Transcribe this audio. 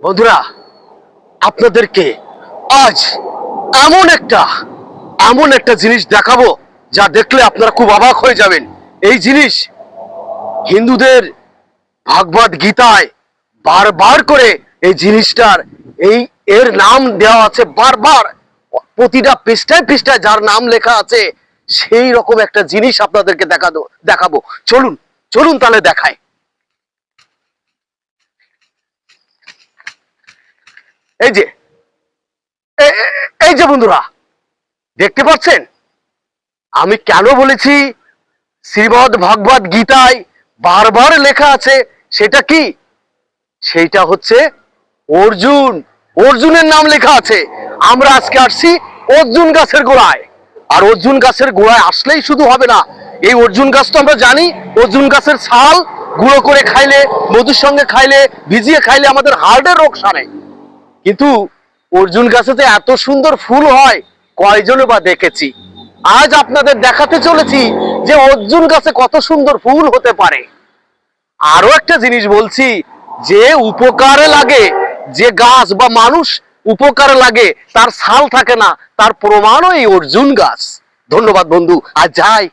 বন্ধুরা, আপনাদেরকে আজ এমন একটা জিনিস দেখাবো যা দেখলে আপনারা খুব অবাক হয়ে যাবেন। এই জিনিস হিন্দুদের ভাগবত গীতায় বারবার করে এই জিনিসটার এর নাম দেওয়া আছে বারবার। প্রতিটা পৃষ্ঠায় পৃষ্ঠায় যার নাম লেখা আছে সেই রকম একটা জিনিস আপনাদেরকে দেখাবো। চলুন চলুন তাহলে দেখায়। এই যে এই যে বন্ধুরা, দেখতে পাচ্ছেন আমি কেন বলেছি শ্রীমদ ভাগবত গীতায় বারবার লেখা আছে? সেটা কি? সেইটা হচ্ছে অর্জুন। অর্জুনের নাম লেখা আছে। আমরা আজকে আসছি অর্জুন গাছের গোড়ায়। আর অর্জুন গাছের গোড়ায় আসলেই শুধু হবে না, এই অর্জুন গাছ তো আমরা জানি, অর্জুন গাছের ছাল গুঁড়ো করে খাইলে, মধুর সঙ্গে খাইলে, ভিজিয়ে খাইলে আমাদের হার্টের রোগ সারে। কিন্তু অর্জুন গাছেতে এত সুন্দর ফুল হয় কয়জনে বা দেখেছি? আজ আপনাদের দেখাতে চলেছি যে অর্জুন গাছে কত সুন্দর ফুল হতে পারে। আরো একটা জিনিস বলছি, যে উপকারে লাগে, যে গাছ বা মানুষ উপকারে লাগে তার ছাল থাকে না, তার প্রমাণও এই অর্জুন গাছ। ধন্যবাদ বন্ধু, আজ যাই।